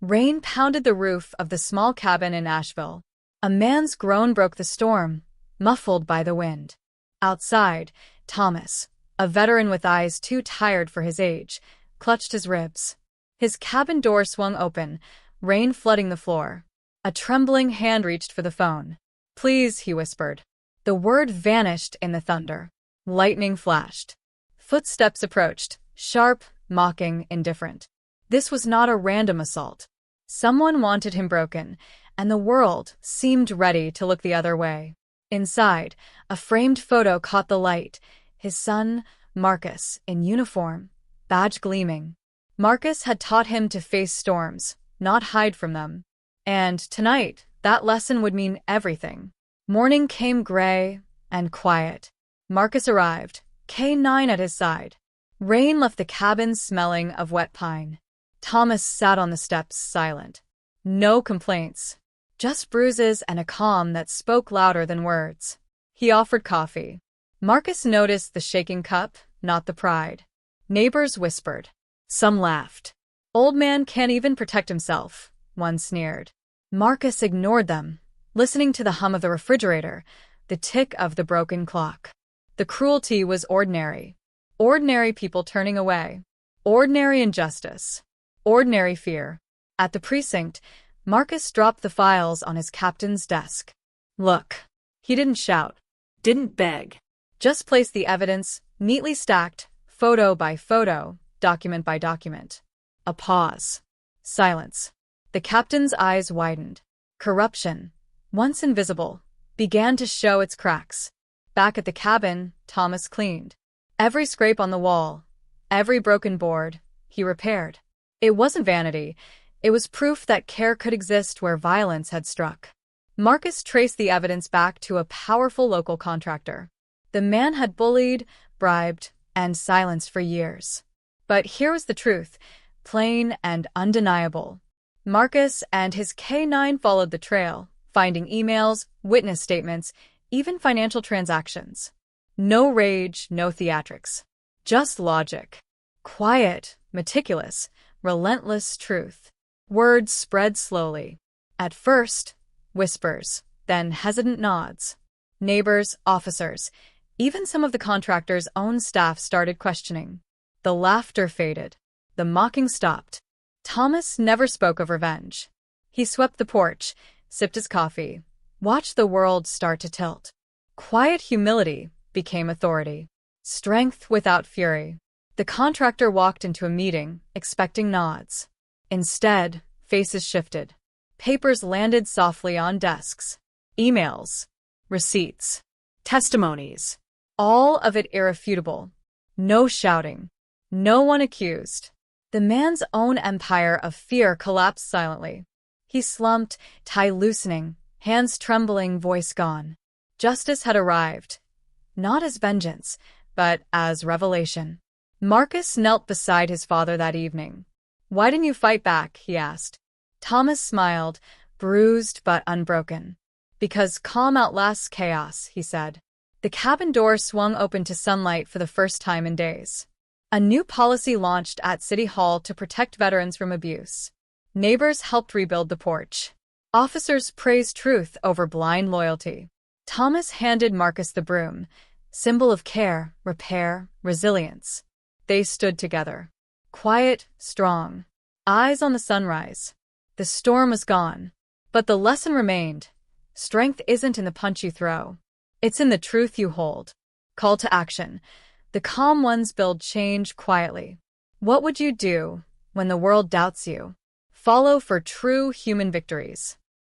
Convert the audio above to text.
Rain pounded the roof of the small cabin in Asheville. A man's groan broke the storm, muffled by the wind. Outside, Thomas, a veteran with eyes too tired for his age, clutched his ribs. His cabin door swung open, rain flooding the floor. A trembling hand reached for the phone. "Please," he whispered. The word vanished in the thunder. Lightning flashed. Footsteps approached, sharp, mocking, indifferent. This was not a random assault. Someone wanted him broken, and the world seemed ready to look the other way. Inside, a framed photo caught the light. His son, Marcus, in uniform, badge gleaming. Marcus had taught him to face storms, not hide from them. And tonight, that lesson would mean everything. Morning came gray and quiet. Marcus arrived, K9 at his side. Rain left the cabin smelling of wet pine. Thomas sat on the steps, silent. No complaints, just bruises and a calm that spoke louder than words. He offered coffee. Marcus noticed the shaking cup, not the pride. Neighbors whispered. Some laughed. "Old man can't even protect himself," one sneered. Marcus ignored them, listening to the hum of the refrigerator, the tick of the broken clock. The cruelty was ordinary. Ordinary people turning away. Ordinary injustice. Ordinary fear. At the precinct, Marcus dropped the files on his captain's desk. "Look." He didn't shout, didn't beg. Just placed the evidence, neatly stacked, photo by photo, document by document. A pause. Silence. The captain's eyes widened. Corruption, once invisible, began to show its cracks. Back at the cabin, Thomas cleaned. Every scrape on the wall, every broken board, he repaired. It wasn't vanity. It was proof that care could exist where violence had struck. Marcus traced the evidence back to a powerful local contractor. The man had bullied, bribed, and silenced for years. But here was the truth, plain and undeniable. Marcus and his K9 followed the trail, finding emails, witness statements, even financial transactions. No rage, no theatrics. Just logic. Quiet, meticulous, relentless truth. Words spread slowly. At first, whispers, then hesitant nods. Neighbors, officers, even some of the contractor's own staff started questioning. The laughter faded. The mocking stopped. Thomas never spoke of revenge. He swept the porch, sipped his coffee, watched the world start to tilt. Quiet humility became authority. Strength without fury. The contractor walked into a meeting, expecting nods. Instead, faces shifted. Papers landed softly on desks. Emails, receipts, testimonies. All of it irrefutable. No shouting. No one accused. The man's own empire of fear collapsed silently. He slumped, tie loosening, hands trembling, voice gone. Justice had arrived. Not as vengeance, but as revelation. Marcus knelt beside his father that evening. "Why didn't you fight back?" he asked. Thomas smiled, bruised but unbroken. "Because calm outlasts chaos," he said. The cabin door swung open to sunlight for the first time in days. A new policy launched at City Hall to protect veterans from abuse. Neighbors helped rebuild the porch. Officers praised truth over blind loyalty. Thomas handed Marcus the broom, symbol of care, repair, resilience. They stood together. Quiet, strong. Eyes on the sunrise. The storm was gone. But the lesson remained. Strength isn't in the punch you throw. It's in the truth you hold. Call to action. The calm ones build change quietly. What would you do when the world doubts you? Follow for true human victories.